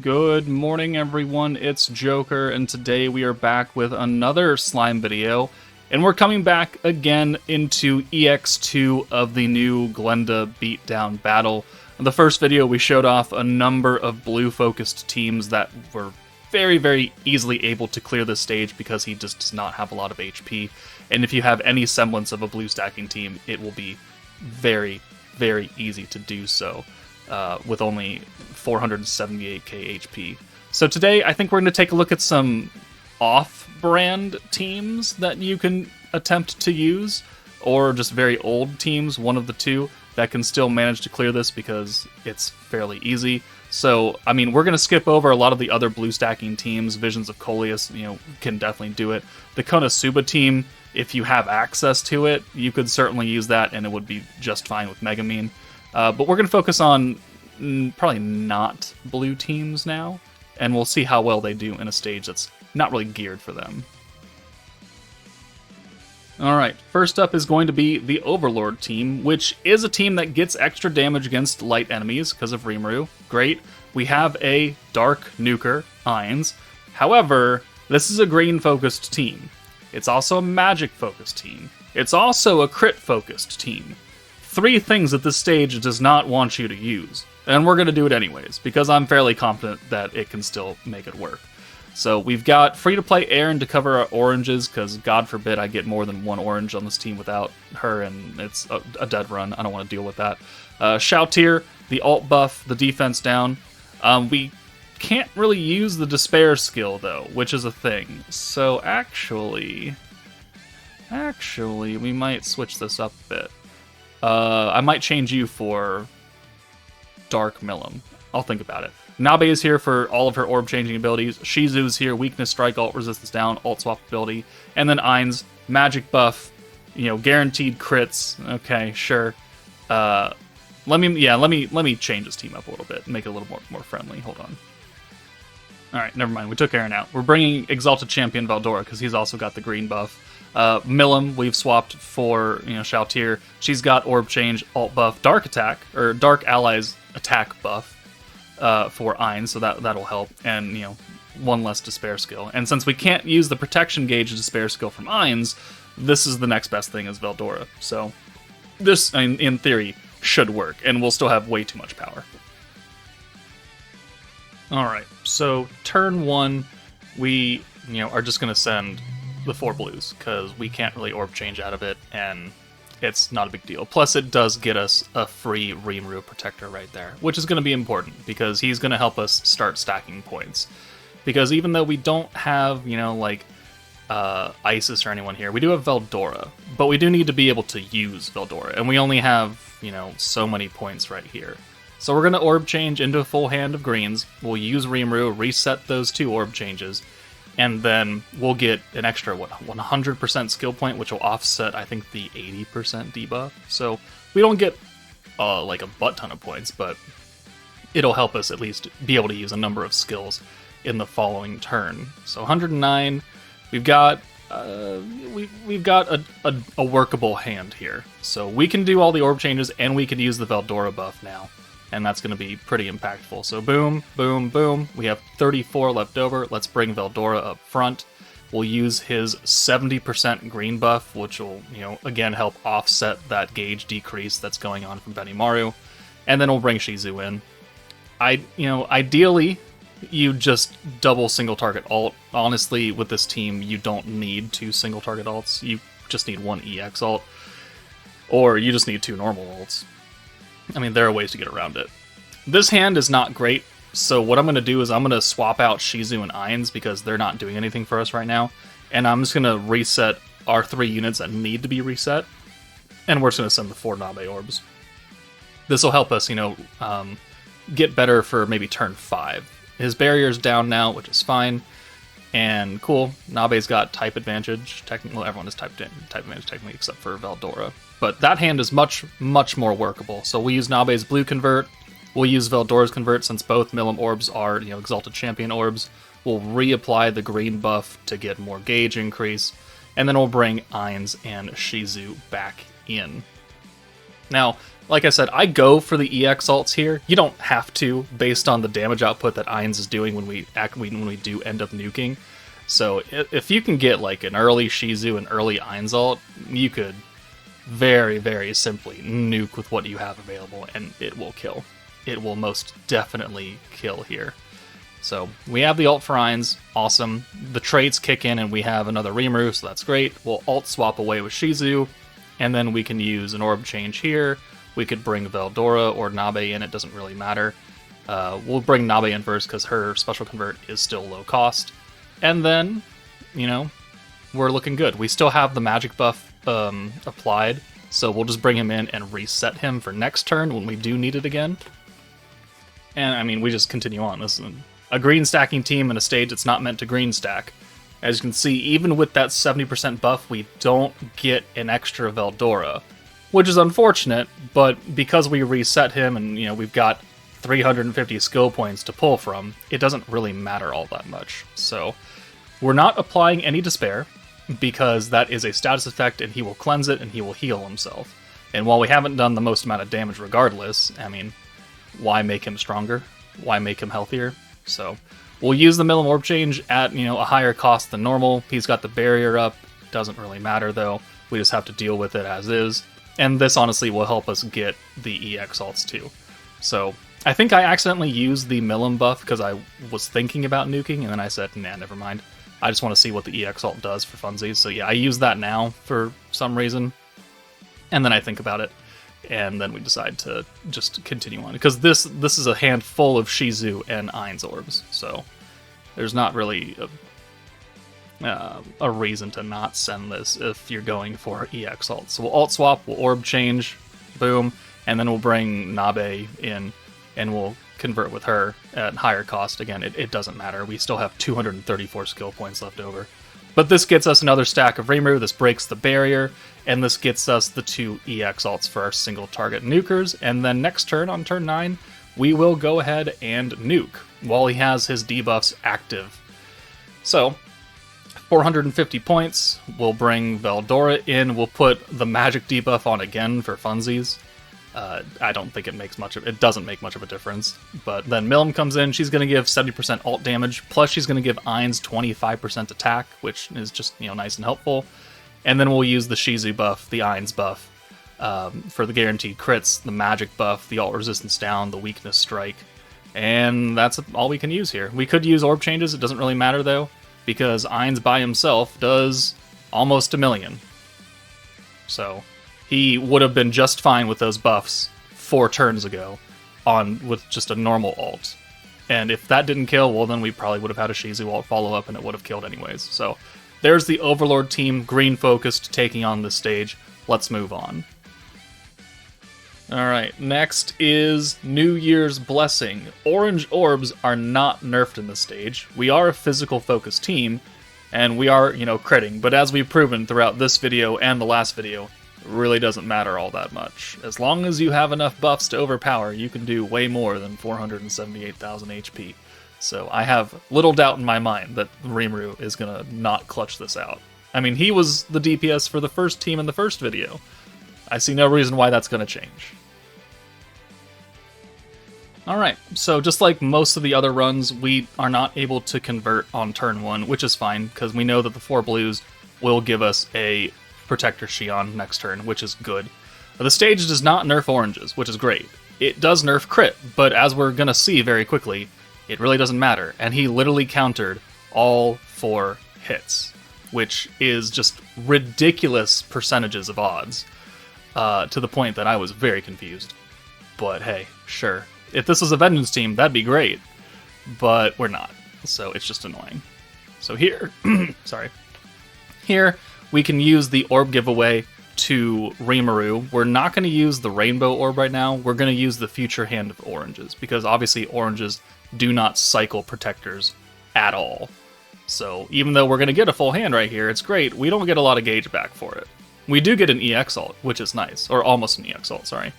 Good morning, everyone. It's Joker, and today we are back with another slime video. And we're coming back again into EX2 of the new Glenda Beatdown battle. In the first video, we showed off a number of blue-focused teams that were very easily able to clear this stage because he just does not have a lot of HP. And if you have any semblance of a blue stacking team, it will be very easy to do so. With only 478k HP. So today, I think we're going to take a look at some off-brand teams that you can attempt to use, or just very old teams, one of the two, that can still manage to clear this because it's fairly easy. So, I mean, we're going to skip over a lot of the other blue stacking teams. Visions of Coleus, can definitely do it. The Konosuba team, if you have access to it, you could certainly use that, and it would be just fine with Megamine. But we're going to focus on probably not blue teams now, and we'll see how well they do in a stage that's not really geared for them. Alright, first up is going to be the Overlord team, which is a team that gets extra damage against light enemies because of Rimuru. Great. We have a Dark Nuker, Ainz. However, this is a green-focused team. It's also a magic-focused team. It's also a crit-focused team. Three things that this stage does not want you to use. And we're going to do it anyways, because I'm fairly confident that it can still make it work. So we've got free-to-play Aaron to cover our oranges, because God forbid I get more than one orange on this team without her, and it's a dead run. I don't want to deal with that. Shoutir, the ult buff, the defense down. We can't really use the Despair skill, though, which is a thing. So actually, we might switch this up a bit. I might change you for Dark Milim. I'll think about it. Nabe is here for all of her orb-changing abilities. Shizu's here, weakness, strike, ult resistance down, ult swap ability. And then Ainz, magic buff, guaranteed crits. Okay, sure. Let me change this team up a little bit and make it a little more friendly. Hold on. Alright, never mind. We took Aaron out. We're bringing Exalted Champion Veldora because he's also got the green buff. Milim, we've swapped for, Shoutir. She's got Orb Change, Alt Buff, Dark Attack, or Dark Allies Attack buff for Ainz, so that'll help, and, one less Despair skill. And since we can't use the Protection Gauge Despair skill from Ainz, this is the next best thing as Veldora. So this, in theory, should work, and we'll still have way too much power. Alright, so turn one, we, are just going to send the 4 blues, because we can't really orb change out of it, and it's not a big deal. Plus, it does get us a free Rimuru protector right there, which is going to be important, because he's going to help us start stacking points. Because even though we don't have, Isis or anyone here, we do have Veldora, but we do need to be able to use Veldora, and we only have, so many points right here. So we're going to orb change into a full hand of greens, we'll use Rimuru, reset those 2 orb changes, and then we'll get an extra, 100% skill point, which will offset, I think, the 80% debuff. So we don't get, a butt ton of points, but it'll help us at least be able to use a number of skills in the following turn. So 109, we've got a workable hand here. So we can do all the orb changes, and we can use the Veldora buff now. And that's going to be pretty impactful. So boom, boom, boom. We have 34 left over. Let's bring Veldora up front. We'll use his 70% green buff, which will, again, help offset that gauge decrease that's going on from Benimaru. And then we'll bring Shizu in. Ideally, you just double single target ult. Honestly, with this team, you don't need 2 single target ults. You just need 1 EX ult. Or you just need 2 normal ults. I mean, there are ways to get around it. This hand is not great, so what I'm going to do is I'm going to swap out Shizu and Ainz because they're not doing anything for us right now, and I'm just going to reset our 3 units that need to be reset, and we're just going to send the 4 Nabe orbs. This will help us, get better for maybe turn 5. His barrier's down now, which is fine, and cool. Nabe's got type advantage. Technically, well, everyone has type advantage technically except for Veldora. But that hand is much more workable. So we use Nabe's blue convert. We'll use Veldora's convert since both Milim orbs are, Exalted Champion orbs. We'll reapply the green buff to get more gauge increase. And then we'll bring Ainz and Shizu back in. Now, like I said, I go for the EX alts here. You don't have to, based on the damage output that Ainz is doing when we do end up nuking. So if you can get like an early Shizu and early Ainz ult, you could very, very simply nuke with what you have available, and it will kill. It will most definitely kill here. So we have the ult for Ainz, awesome. The traits kick in and we have another Rimuru, so that's great. We'll ult swap away with Shizu, and then we can use an orb change here. We could bring Veldora or Nabe in, it doesn't really matter. We'll bring Nabe in first because her special convert is still low cost. And then, you know, we're looking good. We still have the magic buff applied, so we'll just bring him in and reset him for next turn when we do need it again. And I mean, we just continue on. This is a green stacking team in a stage that's not meant to green stack. As you can see, even with that 70% buff, we don't get an extra Veldora, which is unfortunate, but because we reset him and, you know, we've got 350 skill points to pull from, it doesn't really matter all that much. So we're not applying any despair, because that is a status effect and he will cleanse it and he will heal himself. And while we haven't done the most amount of damage regardless, I mean, why make him stronger? Why make him healthier? So we'll use the Milim Orb Change at, you know, a higher cost than normal. He's got the barrier up. Doesn't really matter though. We just have to deal with it as is. And this honestly will help us get the EX alts too. So I think I accidentally used the Milim buff because I was thinking about nuking, and then I said, nah, never mind. I just want to see what the EX alt does for funsies. So yeah, I use that now for some reason. And then I think about it. And then we decide to just continue on. Because this is a handful of Shizu and Ainz orbs. So there's not really a reason to not send this if you're going for EX alt. So we'll alt swap, we'll orb change, boom, and then we'll bring Nabe in and we'll convert with her at higher cost. Again, it doesn't matter. We still have 234 skill points left over. But this gets us another stack of Rimuru, this breaks the barrier, and this gets us the 2 EX alts for our single target nukers, and then next turn, on turn 9, we will go ahead and nuke while he has his debuffs active. So, 450 points, we'll bring Veldora in, we'll put the magic debuff on again for funsies. I don't think it doesn't make much of a difference. But then Milim comes in, she's going to give 70% ult damage, plus she's going to give Ainz 25% attack, which is just, you know, nice and helpful. And then we'll use the Shizu buff, the Ainz buff, for the guaranteed crits, the magic buff, the ult resistance down, the weakness strike. And that's all we can use here. We could use orb changes, it doesn't really matter though, because Ainz by himself does almost 1 million. So he would have been just fine with those buffs 4 turns ago with just a normal ult. And if that didn't kill, well then we probably would have had a Shizu ult follow up and it would have killed anyways. So there's the Overlord team, green focused, taking on this stage. Let's move on. Alright, next is New Year's Blessing. Orange orbs are not nerfed in this stage. We are a physical focused team, and we are, you know, critting, but as we've proven throughout this video and the last video, really doesn't matter all that much. As long as you have enough buffs to overpower, you can do way more than 478,000 HP. So I have little doubt in my mind that Rimuru is going to not clutch this out. I mean, he was the DPS for the first team in the first video. I see no reason why that's going to change. Alright, so just like most of the other runs, we are not able to convert on turn 1, which is fine, because we know that the 4 blues will give us a Protector Xion next turn, which is good. The stage does not nerf oranges, which is great. It does nerf crit, but as we're going to see very quickly, it really doesn't matter. And he literally countered all 4 hits, which is just ridiculous percentages of odds, to the point that I was very confused. But hey, sure. If this was a Vengeance team, that'd be great. But we're not, so it's just annoying. So here, sorry. Here, we can use the orb giveaway to Rimuru. We're not going to use the rainbow orb right now. We're going to use the future hand of oranges, because obviously oranges do not cycle protectors at all. So even though we're going to get a full hand right here, it's great, we don't get a lot of gauge back for it. We do get an EX ult, which is nice. Or almost an EX ult, sorry.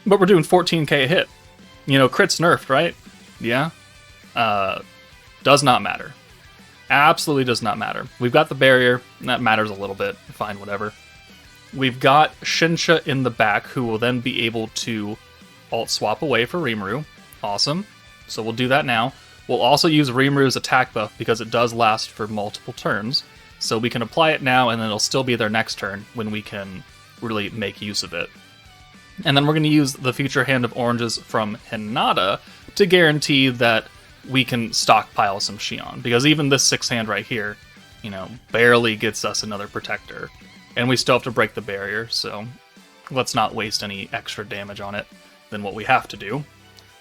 But we're doing 14k a hit. You know, crit's nerfed, right? Yeah? Does not matter. Absolutely does not matter. We've got the barrier, and that matters a little bit. Fine, whatever. We've got Shinsha in the back, who will then be able to alt swap away for Rimuru. Awesome. So we'll do that now. We'll also use Rimuru's attack buff because it does last for multiple turns. So we can apply it now, and then it'll still be their next turn when we can really make use of it. And then we're going to use the future hand of oranges from Hinata to guarantee that we can stockpile some Shion. Because even this 6 hand right here, barely gets us another protector. And we still have to break the barrier, so let's not waste any extra damage on it than what we have to do.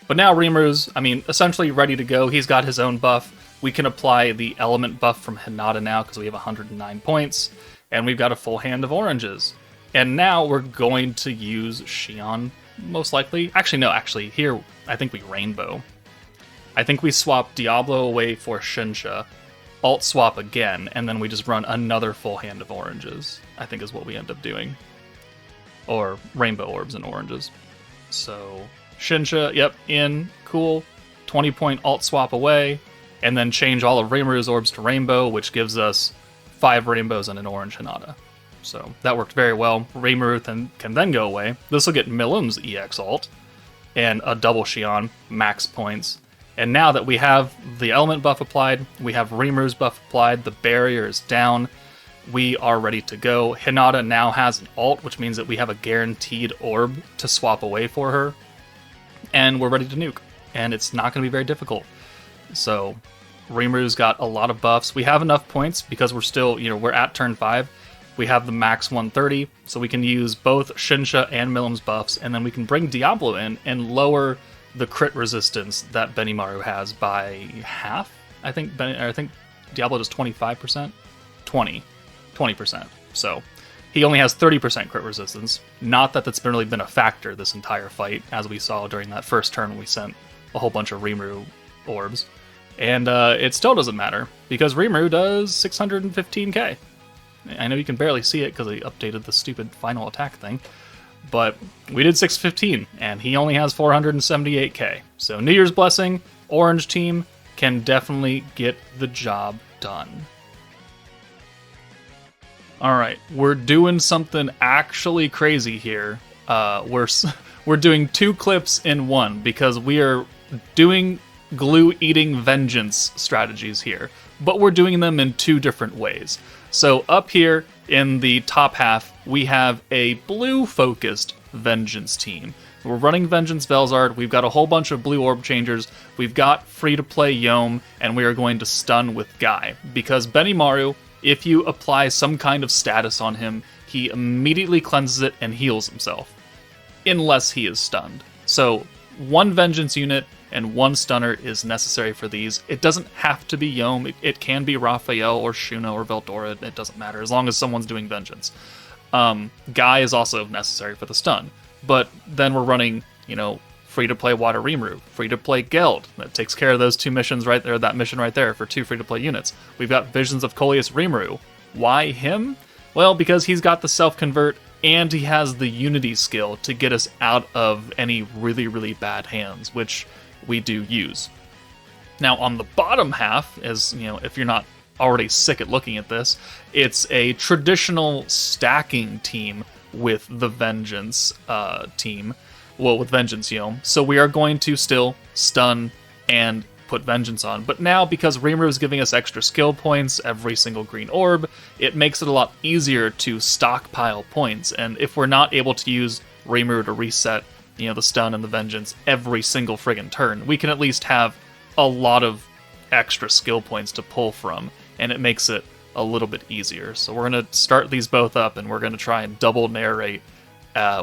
But now Rimuru's, essentially ready to go. He's got his own buff. We can apply the element buff from Hinata now because we have 109 points. And we've got a full hand of oranges. And now we're going to use Shion, most likely. Actually, here, I think we Rainbow. I think we swap Diablo away for Shinsha, alt swap again, and then we just run another full hand of oranges, I think is what we end up doing. Or Rainbow Orbs and oranges. So, Shinsha, yep, in, cool, 20-point alt swap away, and then change all of Rimuru's orbs to Rainbow, which gives us 5 rainbows and an orange Hinata. So that worked very well. Rimuru can then go away. This will get Milim's EX alt and a double Shion, max points. And now that we have the element buff applied, we have Rimuru's buff applied, the barrier is down, we are ready to go. Hinata now has an alt, which means that we have a guaranteed orb to swap away for her. And we're ready to nuke. And it's not going to be very difficult. So Rimuru's got a lot of buffs. We have enough points because we're still, we're at turn 5. We have the max 130, so we can use both Shinsha and Milim's buffs, and then we can bring Diablo in and lower the crit resistance that Benimaru has by half. I think Diablo does 25%? 20%. So he only has 30% crit resistance. Not that that's really been a factor this entire fight, as we saw during that first turn when we sent a whole bunch of Rimuru orbs. And it still doesn't matter, because Rimuru does 615k. I know you can barely see it because they updated the stupid final attack thing, but we did 615, and he only has 478k. So New Year's Blessing, Orange Team can definitely get the job done. Alright, we're doing something actually crazy here. We're doing 2 clips in one, because we are doing glue-eating vengeance strategies here, but we're doing them in 2 different ways. So up here in the top half, we have a blue-focused Vengeance team. We're running Vengeance Velzard, we've got a whole bunch of blue orb changers, we've got free-to-play Yome, and we are going to stun with Guy. Because Benimaru, if you apply some kind of status on him, he immediately cleanses it and heals himself. Unless he is stunned. So, 1 Vengeance unit and 1 stunner is necessary for these. It doesn't have to be Yome. It can be Raphael or Shuna or Veldora. It doesn't matter, as long as someone's doing Vengeance. Guy is also necessary for the stun. But then we're running, free-to-play Water Rimuru, free-to-play Geld. That takes care of those 2 missions right there, that mission right there, for 2 free-to-play units. We've got Visions of Coleus Rimuru. Why him? Well, because he's got the self-convert, and he has the Unity skill to get us out of any really, really bad hands, which we do use. Now, on the bottom half, as if you're not already sick at looking at this, it's a traditional stacking team with the Vengeance team. Well, with Vengeance Yome. So we are going to still stun and put Vengeance on. But now, because Rimuru is giving us extra skill points every single green orb, it makes it a lot easier to stockpile points. And if we're not able to use Rimuru to reset the stun and the vengeance every single friggin' turn, we can at least have a lot of extra skill points to pull from, and it makes it a little bit easier. So we're going to start these both up, and we're going to try and double narrate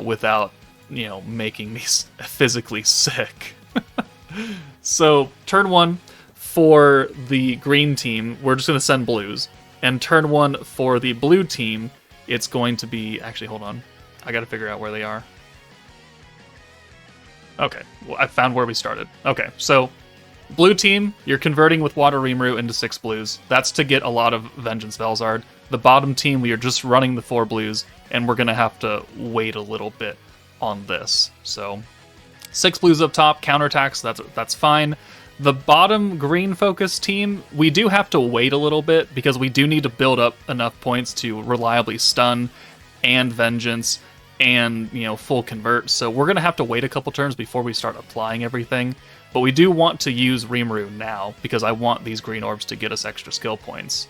without, making me physically sick. So, turn 1 for the green team, we're just going to send blues. And turn 1 for the blue team, it's going to be... Actually, hold on. I got to figure out where they are. Okay, well, I found where we started. Okay, so blue team, you're converting with Water Rimuru into 6 blues. That's to get a lot of Vengeance Velzard. The bottom team, we are just running the 4 blues, and we're going to have to wait a little bit on this. So 6 blues up top, counterattacks, that's fine. The bottom green focus team, we do have to wait a little bit because we do need to build up enough points to reliably stun and Vengeance and, full convert. So we're going to have to wait a couple turns before we start applying everything. But we do want to use Rimuru now because I want these green orbs to get us extra skill points.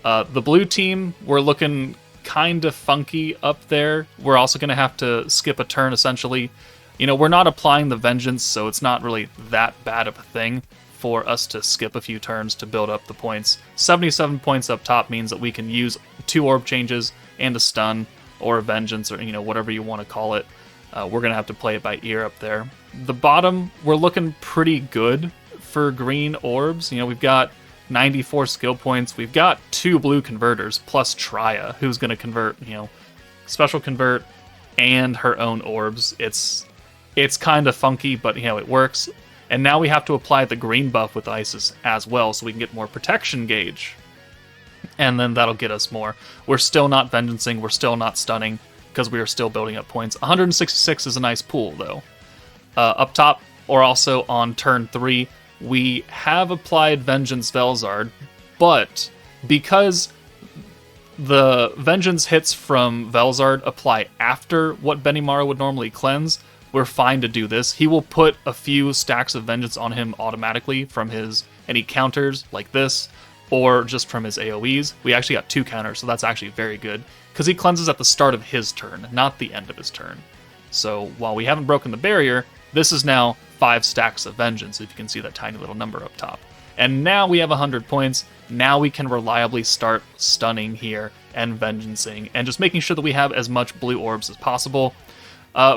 The blue team, we're looking kind of funky up there. We're also going to have to skip a turn, essentially. We're not applying the Vengeance, so it's not really that bad of a thing for us to skip a few turns to build up the points. 77 points up top means that we can use 2 orb changes and a stun, or a Vengeance, or whatever you want to call it. We're going to have to play it by ear up there. The bottom, we're looking pretty good for green orbs. We've got 94 skill points. We've got 2 blue converters, plus Trya, who's going to convert, special convert and her own orbs. It's kind of funky, but it works. And now we have to apply the green buff with Isis as well, so we can get more protection gauge. And then that'll get us more. We're still not vengeancing, we're still not stunning, because we are still building up points. 166 is a nice pool, though. Up top, or also on turn 3, we have applied Vengeance Velzard, but because the Vengeance hits from Velzard apply after what Benimaru would normally cleanse, we're fine to do this. He will put a few stacks of Vengeance on him automatically from any counters like this, or just from his AoEs. We actually got 2 counters, so that's actually very good, because he cleanses at the start of his turn, not the end of his turn. So while we haven't broken the barrier, this is now 5 stacks of Vengeance, if you can see that tiny little number up top. And now we have 100 points. Now we can reliably start stunning here and vengeancing, and just making sure that we have as much blue orbs as possible.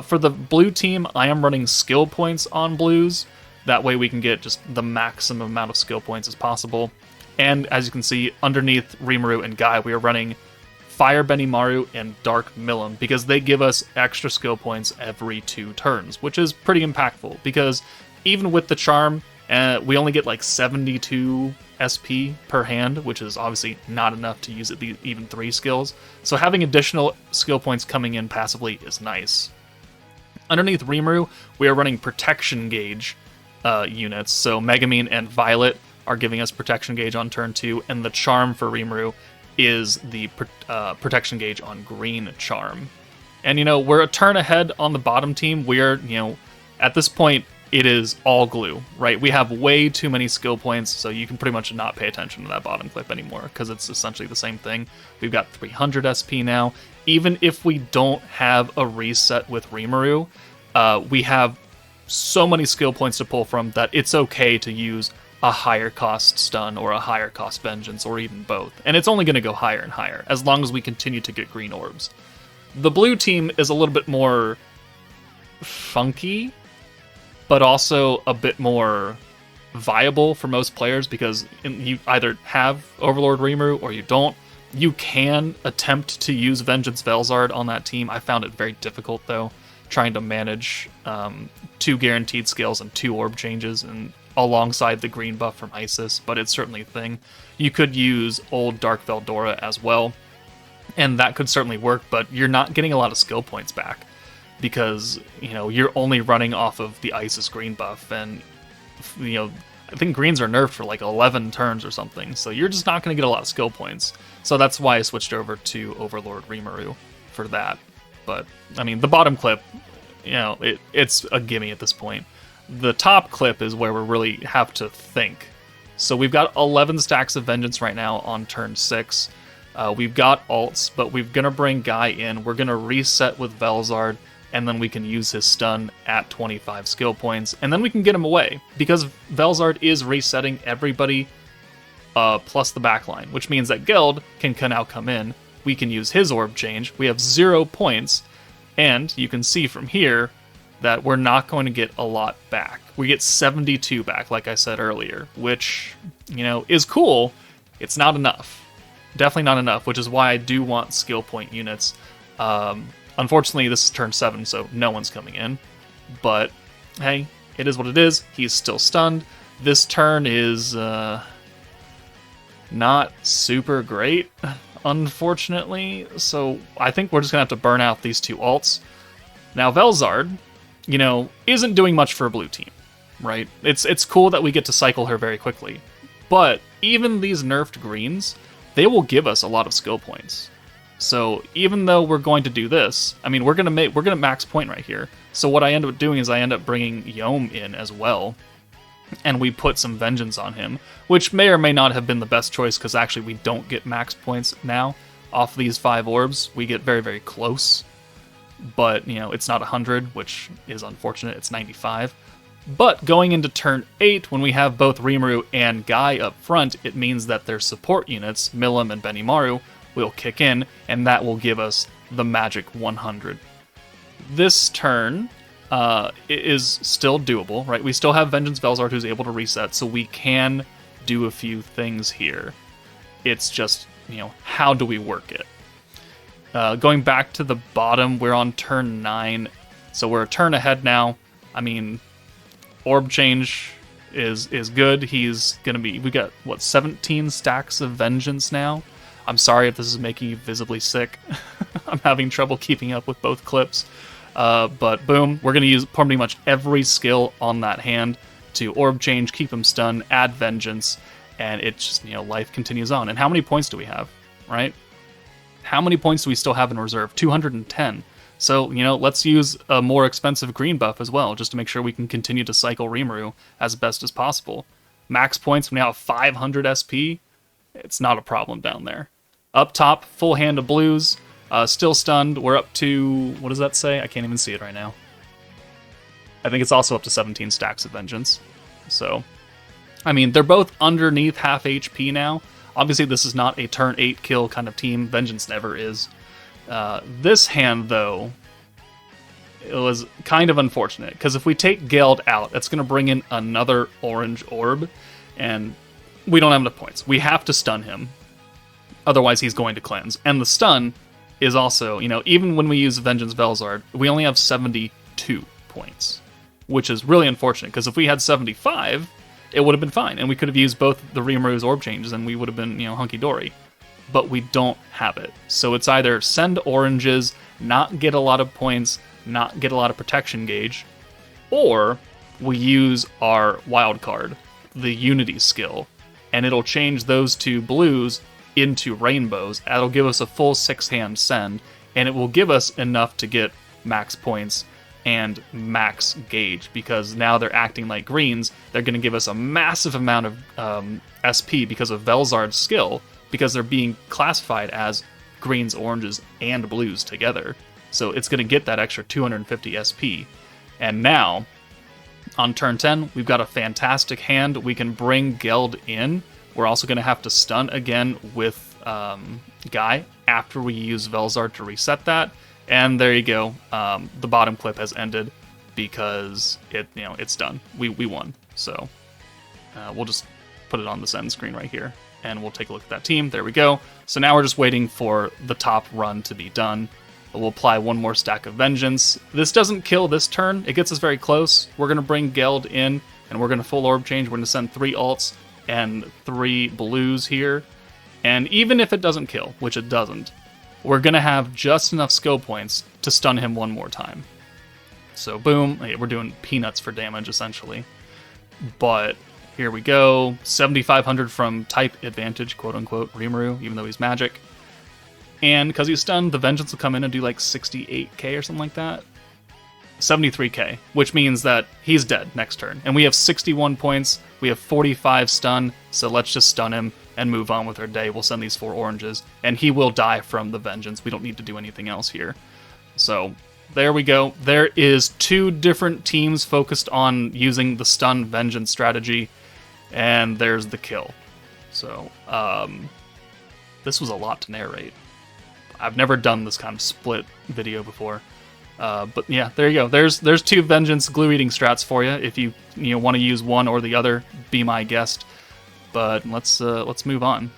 For the blue team, I am running skill points on blues. That way we can get just the maximum amount of skill points as possible. And as you can see, underneath Rimuru and Guy, we are running Fire Benimaru and Dark Milim, because they give us extra skill points every 2 turns, which is pretty impactful, because even with the charm, we only get like 72 SP per hand, which is obviously not enough to use even 3 skills. So having additional skill points coming in passively is nice. Underneath Rimuru, we are running protection gauge units, so Megumin and Violet are giving us protection gauge on turn 2, and the charm for Rimuru is the protection gauge on green charm. And we're a turn ahead on the bottom team. We're, at this point, it is all glue, right? We have way too many skill points, so you can pretty much not pay attention to that bottom clip anymore, because it's essentially the same thing. We've got 300 SP now. Even if we don't have a reset with Rimuru, we have so many skill points to pull from that it's okay to use a higher cost stun or a higher cost vengeance, or even both. And it's only going to go higher and higher as long as we continue to get green orbs. The blue team is a little bit more funky, but also a bit more viable for most players, because you either have Overlord Rimuru or you don't. You can attempt to use Vengeance Velzard on that team. I found it very difficult, though, trying to manage 2 guaranteed skills and 2 orb changes, and alongside the green buff from Isis, but it's certainly a thing. You could use old Dark Veldora as well, and that could certainly work, but you're not getting a lot of skill points back, because, you're only running off of the Isis green buff, and, I think greens are nerfed for like 11 turns or something, so you're just not going to get a lot of skill points. So that's why I switched over to Overlord Rimuru for that. But, the bottom clip, it's a gimme at this point. The top clip is where we really have to think. So we've got 11 stacks of Vengeance right now on turn 6. We've got ults, but we're going to bring Guy in. We're going to reset with Velzard, and then we can use his stun at 25 skill points, and then we can get him away, because Velzard is resetting everybody plus the backline, which means that Geld can now come in. We can use his orb change. We have 0 points, and you can see from here that we're not going to get a lot back. We get 72 back, like I said earlier, which, is cool. It's not enough. Definitely not enough, which is why I do want skill point units. Unfortunately, this is turn 7, so no one's coming in. But, hey, it is what it is. He's still stunned. This turn is not super great, unfortunately. So I think we're just going to have to burn out these 2 ults. Now, Velzard, isn't doing much for a blue team, right? It's cool that we get to cycle her very quickly. But even these nerfed greens, they will give us a lot of skill points. So even though we're going to do this, I mean, we're gonna max point right here. So what I end up doing is I end up bringing Yom in as well, and we put some vengeance on him, which may or may not have been the best choice, because actually we don't get max points now off these 5 orbs. We get very, very close, but you know, it's not 100, which is unfortunate. It's 95. But going into turn 8, when we have both Rimuru and Guy up front, it means that their support units, Milim and Benimaru, will kick in, and that will give us the magic 100. This turn is still doable, right? We still have Vengeance Velzard who's able to reset, so we can do a few things here. It's just, you know, how do we work it? Going back to the bottom, we're on turn 9, so we're a turn ahead now. I mean, orb change is good. He's gonna be, we got, what, 17 stacks of Vengeance now? I'm sorry if this is making you visibly sick. I'm having trouble keeping up with both clips. But boom, we're going to use pretty much every skill on that hand to orb change, keep him stunned, add vengeance, and it just, you know, life continues on. And how many points do we have, right? How many points do we still have in reserve? 210. So, you know, let's use a more expensive green buff as well, just to make sure we can continue to cycle Rimuru as best as possible. Max points, we now have 500 SP. It's not a problem down there. Up top, full hand of blues. Still stunned. We're up to, what does that say? I can't even see it right now. I think it's also up to 17 stacks of vengeance. So, I mean, they're both underneath half HP now. Obviously, this is not a turn 8 kill kind of team. Vengeance never is. This hand, though, it was kind of unfortunate, because if we take Geld out, it's going to bring in another orange orb, and we don't have enough points. We have to stun him. Otherwise, he's going to cleanse. And the stun is also, you know, even when we use Vengeance Velzard, we only have 72 points, which is really unfortunate, because if we had 75, it would have been fine, and we could have used both the Rimuru's orb changes, and we would have been, you know, hunky-dory. But we don't have it. So it's either send oranges, not get a lot of points, not get a lot of protection gauge, or we use our wild card, the Unity skill, and it'll change those 2 blues into rainbows. That'll give us a full 6-hand send, and it will give us enough to get max points and max gauge, because now they're acting like greens. They're going to give us a massive amount of SP because of Velzard's skill, because they're being classified as greens, oranges, and blues together. So it's going to get that extra 250 SP. And now, on turn 10, we've got a fantastic hand. We can bring Geld in. We're also going to have to stun again with Guy after we use Velzard to reset that. And there you go. The bottom clip has ended because it's done. We won. So we'll just put it on this end screen right here, and we'll take a look at that team. There we go. So now we're just waiting for the top run to be done. We'll apply one more stack of Vengeance. This doesn't kill this turn. It gets us very close. We're going to bring Geld in, and we're going to full orb change. We're going to send 3 alts and 3 blues here. And even if it doesn't kill, which it doesn't, we're going to have just enough skill points to stun him one more time. So boom, we're doing peanuts for damage, essentially. But here we go. 7,500 from type advantage, quote-unquote, Rimuru, even though he's magic. And because he's stunned, the Vengeance will come in and do like 68k or something like that. 73k, which means that he's dead next turn. And we have 61 points, we have 45 stun, so let's just stun him and move on with our day. We'll send these 4 oranges, and he will die from the Vengeance. We don't need to do anything else here. So there we go. There is 2 different teams focused on using the stun Vengeance strategy, and there's the kill. So this was a lot to narrate. I've never done this kind of split video before. But yeah, there you go. There's 2 Vengeance glue eating strats for you. If you want to use one or the other, be my guest. But let's move on.